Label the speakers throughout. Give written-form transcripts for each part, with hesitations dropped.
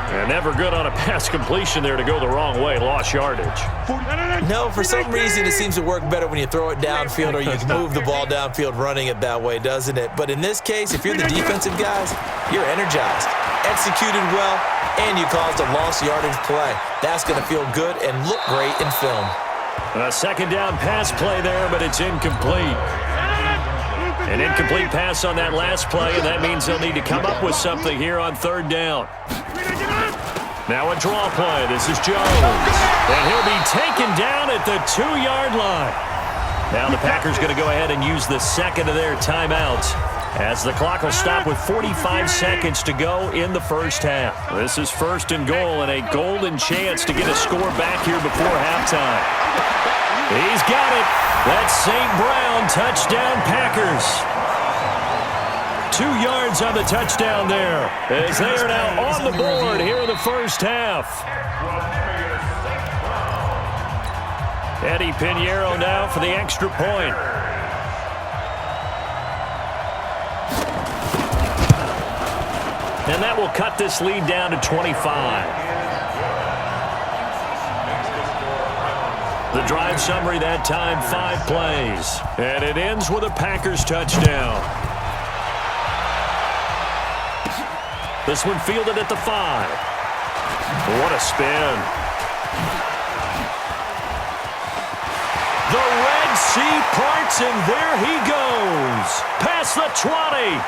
Speaker 1: And never good on a pass completion there to go the wrong way. Lost yardage.
Speaker 2: No, for some reason it seems to work better when you throw it downfield or you can move the ball downfield running it that way, doesn't it? But in this case, if you're the defensive guys, you're energized, executed well, and you caused a lost yardage play. That's going to feel good and look great in film.
Speaker 1: A second down pass play there, but it's incomplete. An incomplete pass on that last play, and that means they'll need to come up with something here on third down. Now a draw play. This is Jones. And he'll be taken down at the 2-yard line. Now the Packers going to go ahead and use the second of their timeouts as the clock will stop with 45 seconds to go in the first half. This is first and goal and a golden chance to get a score back here before halftime. He's got it. That's St. Brown. Touchdown Packers. 2 yards on the touchdown there as they are now on the board here in the first half. Eddie Pinheiro now for the extra point. And that will cut this lead down to 25. The drive summary that time, 5 plays. And it ends with a Packers touchdown. This one fielded at the 5. What a spin. The Red Sea parts, and there he goes. Past the 20.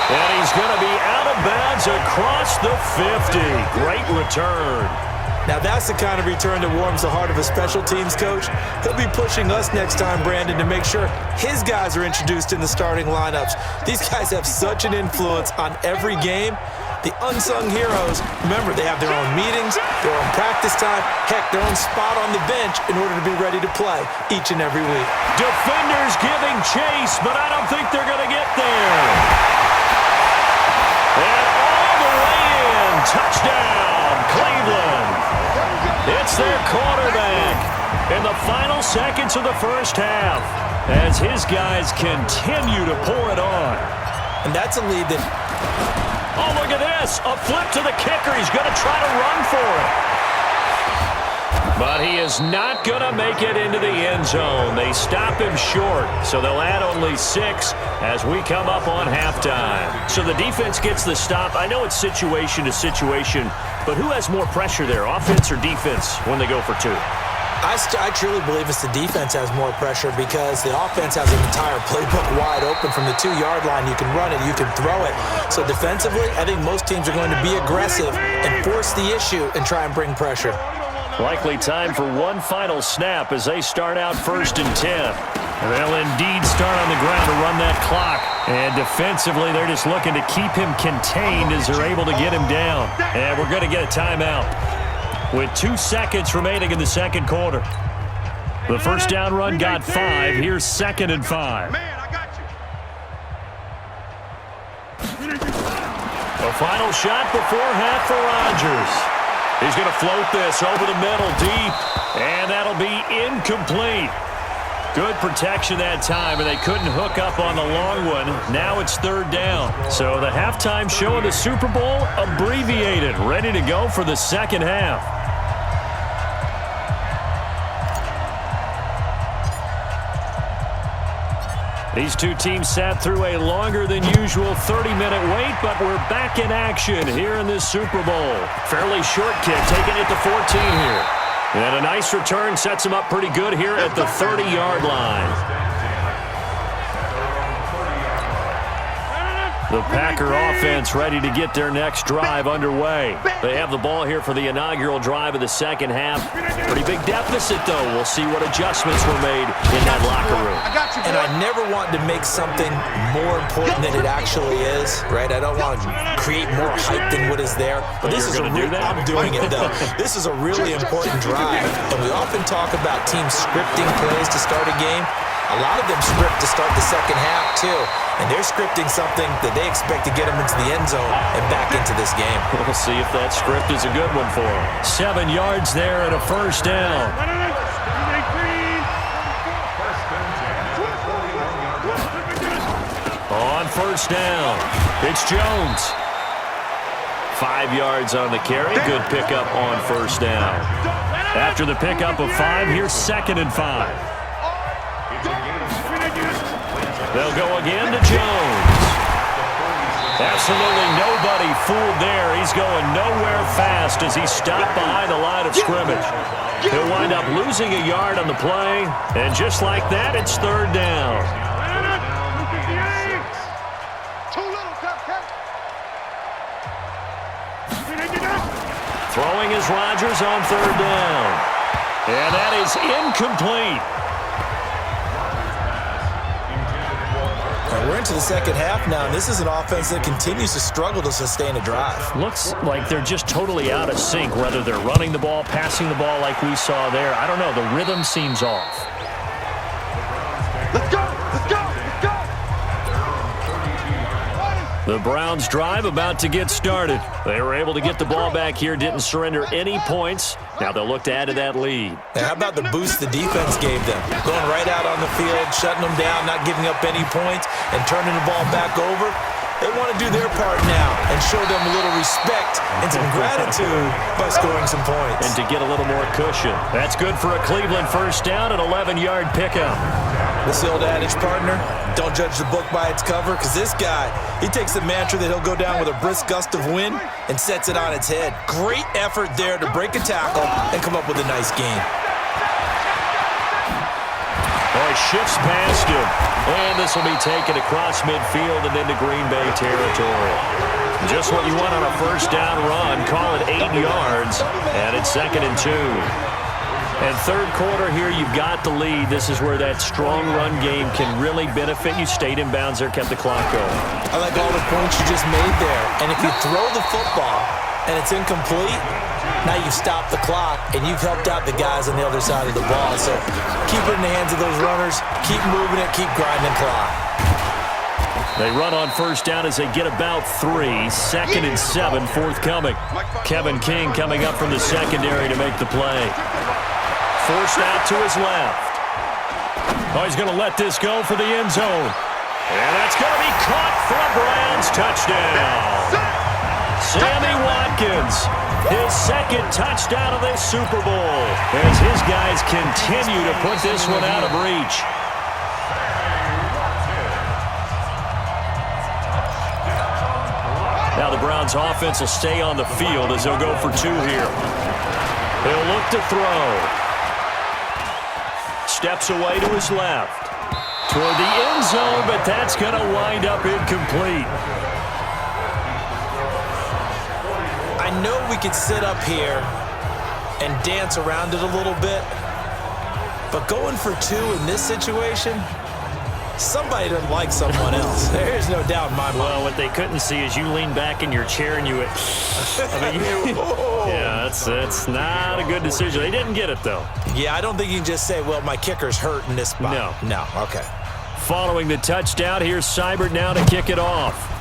Speaker 1: And he's going to be out of bounds across the 50. Great return.
Speaker 2: Now that's the kind of return that warms the heart of a special teams coach. He'll be pushing us next time, Brandon, to make sure his guys are introduced in the starting lineups. These guys have such an influence on every game. The unsung heroes, remember, they have their own meetings, their own practice time, heck, their own spot on the bench in order to be ready to play each and every week.
Speaker 1: Defenders giving chase, but I don't think they're going to get there. And all the way in, touchdown, Cleveland. It's their quarterback in the final seconds of the first half as his guys continue to pour it on.
Speaker 2: And that's a lead that...
Speaker 1: Oh, look at this. A flip to the kicker. He's going to try to run for it. But he is not going to make it into the end zone. They stop him short, so they'll add only 6 as we come up on halftime. So the defense gets the stop. I know it's situation to situation, but who has more pressure there, offense or defense, when they go for 2?
Speaker 2: I truly believe it's the defense has more pressure because the offense has an entire playbook wide open from the 2-yard line. You can run it, you can throw it. So defensively, I think most teams are going to be aggressive and force the issue and try and bring pressure.
Speaker 1: Likely time for one final snap as they start out 1st and 10. They'll indeed start on the ground to run that clock. And defensively, they're just looking to keep him contained as they're able to get him down. And we're going to get a timeout with 2 seconds remaining in the second quarter. The first down run got 5. Here's 2nd and 5. A final shot before half for Rodgers. He's going to float this over the middle deep, and that'll be incomplete. Good protection that time, and they couldn't hook up on the long one. Now it's 3rd down. So the halftime show of the Super Bowl abbreviated, ready to go for the second half. These two teams sat through a longer than usual 30-minute wait, but we're back in action here in this Super Bowl. Fairly short kick, taking it to 14 here. And a nice return sets him up pretty good here at the 30-yard line. The Packer offense ready to get their next drive underway. They have the ball here for the inaugural drive of the second half. Pretty big deficit, though. We'll see what adjustments were made in that locker room.
Speaker 2: And I never want to make something more important than it actually is, right? I don't want to create more hype than what is there. But this is I'm doing it, though. This is a really important drive. And we often talk about teams scripting plays to start a game. A lot of them script to start the second half, too. And they're scripting something that they expect to get them into the end zone and back into this game.
Speaker 1: We'll see if that script is a good one for them. 7 yards there and a first down. On first down. It's Jones. 5 yards on the carry. Good pickup on first down. After the pickup of 5, here's 2nd and 5. They'll go again to Jones. Absolutely nobody fooled there. He's going nowhere fast as he stopped behind the line of scrimmage. He'll wind up losing a yard on the play, and just like that, it's 3rd down. Throwing is Rodgers on 3rd down. And that is incomplete.
Speaker 2: We're into the second half now, and this is an offense that continues to struggle to sustain a drive.
Speaker 1: Looks like they're just totally out of sync, whether they're running the ball, passing the ball like we saw there. I don't know. The rhythm seems off.
Speaker 3: Let's go! Let's go! Let's go!
Speaker 1: The Browns' drive about to get started. They were able to get the ball back here, didn't surrender any points. Now they'll look to add to that lead.
Speaker 2: Now, how about the boost the defense gave them? Going right out on the field, shutting them down, not giving up any points, and turning the ball back over. They want to do their part now and show them a little respect and some gratitude by scoring some points.
Speaker 1: And to get a little more cushion. That's good for a Cleveland first down, an 11-yard pickup.
Speaker 2: What's the old adage, partner? Don't judge the book by its cover, because this guy, he takes the mantra that he'll go down with a brisk gust of wind and sets it on its head. Great effort there to break a tackle and come up with a nice gain.
Speaker 1: Oh, he shifts past him. And this will be taken across midfield and into Green Bay territory. Just what you want on a first down run. Call it 8 yards. And it's 2nd and 2. And 3rd quarter here, you've got the lead. This is where that strong run game can really benefit you. Stayed in bounds there, kept the clock going.
Speaker 2: I like all the points you just made there. And if you throw the football and it's incomplete, now you've stopped the clock and you've helped out the guys on the other side of the ball. So keep it in the hands of those runners. Keep moving it. Keep grinding the clock.
Speaker 1: They run on first down as they get about 3. 2nd and 7 forthcoming. Kevin King coming up from the secondary to make the play. Forced out to his left. Oh, he's going to let this go for the end zone. And that's going to be caught for a Browns touchdown. Sammy Watkins, his 2nd touchdown of this Super Bowl, as his guys continue to put this one out of reach. Now the Browns offense will stay on the field as they'll go for 2 here. They'll look to throw. Steps away to his left. Toward the end zone, but that's going to wind up incomplete.
Speaker 2: I know we could sit up here and dance around it a little bit, but going for 2 in this situation, somebody doesn't like someone else. There's no doubt in my mind.
Speaker 1: Well, what they couldn't see is you lean back in your chair and you went, yeah, that's not a good decision. They didn't get it, though.
Speaker 2: Yeah, I don't think you can just say, well, my kicker's hurt in this spot. No, okay.
Speaker 1: Following the touchdown, here's Seibert now to kick it off.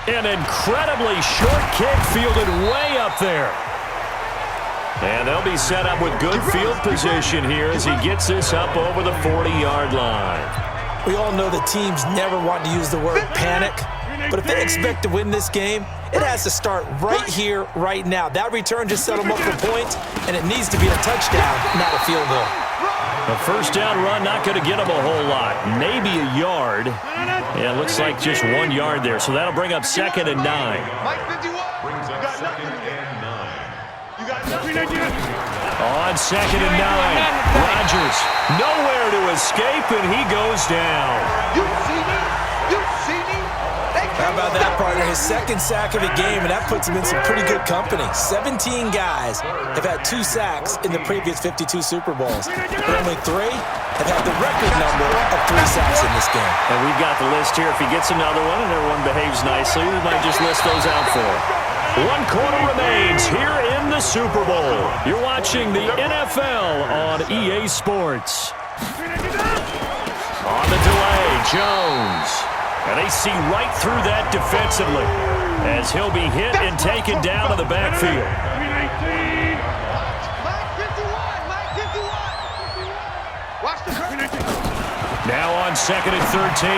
Speaker 1: An incredibly short kick fielded way up there. And they'll be set up with good field position here as he gets this up over the 40-yard line.
Speaker 2: We all know the teams never want to use the word panic, but if they expect to win this game, it has to start right here, right now. That return just set them up for points, and it needs to be a touchdown, not a field goal.
Speaker 1: A first down run, not going to get them a whole lot. Maybe a yard. Yeah, it looks like just 1 yard there, so that'll bring up 2nd and 9. On 2nd and 9, Rodgers nowhere to escape, and he goes down.
Speaker 3: You see me? You see me?
Speaker 2: How about that, partner? His 2nd sack of the game, and that puts him in some pretty good company. 17 guys have had 2 sacks in the previous 52 Super Bowls, but only 3 have had the record number of 3 sacks in this game.
Speaker 1: And we've got the list here. If he gets another one and everyone behaves nicely, we might just list those out for him. 1 quarter remains here in the Super Bowl. You're watching the NFL on EA Sports. On the delay, Jones. And they see right through that defensively as he'll be hit and taken down to the backfield.
Speaker 3: Watch the
Speaker 1: Now on 2nd and 13.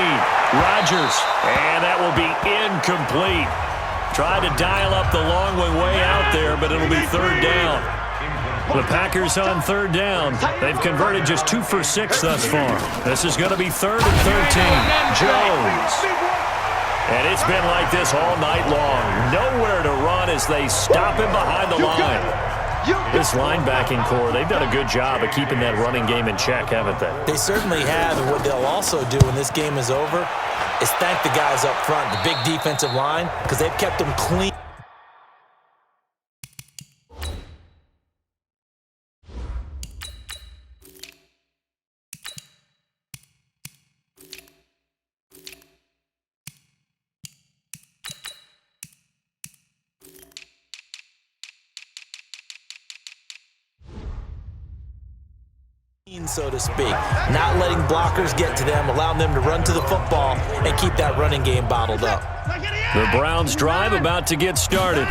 Speaker 1: Rodgers. And that will be incomplete. Tried to dial up the long one way out there, but it'll be 3rd down. The Packers on 3rd down. They've converted just 2 for 6 thus far. This is going to be 3rd and 13. Jones. And it's been like this all night long. Nowhere to run as they stop him behind the line. This linebacking core, they've done a good job of keeping that running game in check, haven't they?
Speaker 2: They certainly have, and what they'll also do when this game is over is thank the guys up front, the big defensive line, because they've kept them clean. So to speak, not letting blockers get to them, allowing them to run to the football and keep that running game bottled up.
Speaker 1: The Browns drive about to get started.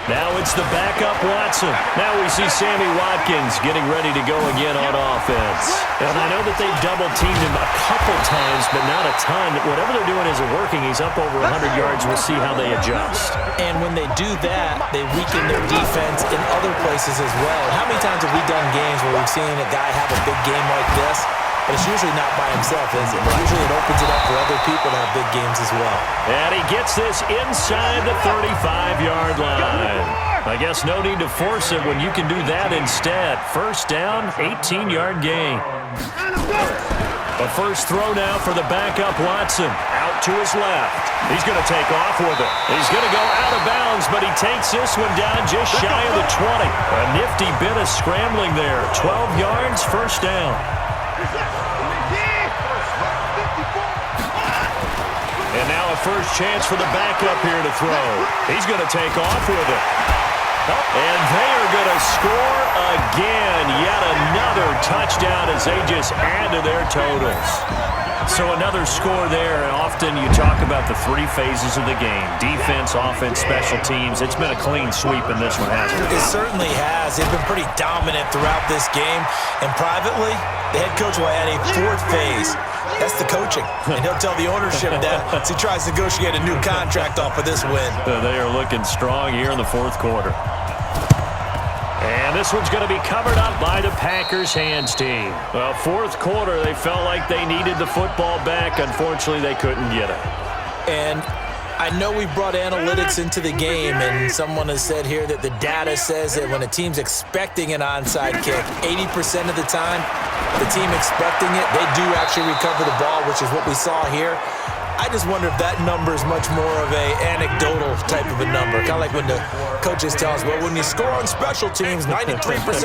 Speaker 1: Now it's the backup Watson. Now we see Sammy Watkins getting ready to go again on offense. And I know that they've double-teamed him a couple times, but not a ton. Whatever they're doing isn't working. He's up over 100 yards. We'll see how they adjust.
Speaker 2: And when they do that, they weaken their defense in other places as well. How many times have we done games where we've seen a guy have a big game like this? But it's usually not by himself, is it? Usually it opens it up for other people to have big games as well.
Speaker 1: And he gets this inside the 35-yard line. I guess no need to force it when you can do that instead. 1st down, 18-yard gain. A first throw now for the backup Watson. Out to his left. He's going to take off with it. He's going to go out of bounds, but he takes this one down just shy of the 20. A nifty bit of scrambling there. 12 yards, 1st down. And now a first chance for the backup here to throw. He's going to take off with it. And they are going to score again. Yet another touchdown as they just add to their totals. So another score there. And often you talk about the 3 phases of the game. Defense, offense, special teams. It's been a clean sweep in this one, hasn't it?
Speaker 2: It certainly has. They've been pretty dominant throughout this game. And privately, the head coach will add a 4th phase. That's the coaching. And he'll tell the ownership that as he tries to negotiate a new contract off of this win.
Speaker 1: They are looking strong here in the 4th quarter. And this one's going to be covered up by the Packers hands team. Well, 4th quarter, they felt like they needed the football back. Unfortunately, they couldn't get it.
Speaker 2: And I know we brought analytics into the game, and someone has said here that the data says that when a team's expecting an onside kick, 80% of the time, the team expecting it, they do actually recover the ball, which is what we saw here. I just wonder if that number is much more of a anecdotal type of a number. Kind of like when the coaches tell us, well, when you score on special teams, 93%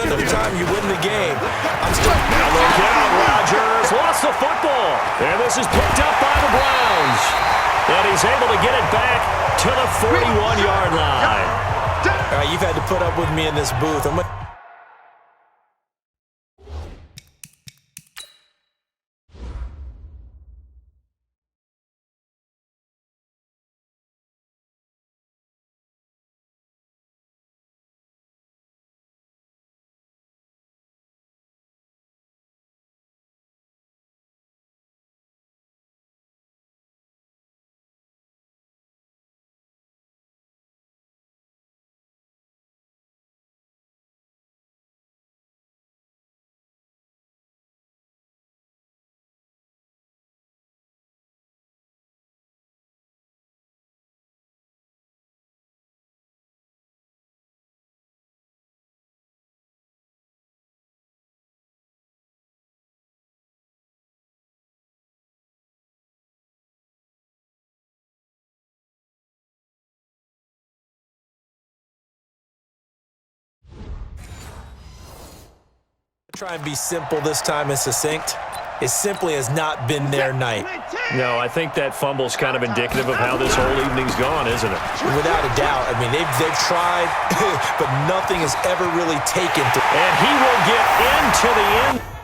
Speaker 2: of the time you win the game. I'm still...
Speaker 1: Now look out, Rodgers lost the football. And this is picked up by the Browns. And he's able to get it back to the 41-yard line.
Speaker 2: All right, you've had to put up with me in this booth. Try and be simple this time and succinct. It simply has not been their night.
Speaker 1: No, I think that fumble's kind of indicative of how this whole evening's gone, isn't it?
Speaker 2: Without a doubt. I mean, they've tried, but nothing has ever really taken.
Speaker 1: And he will get into the end.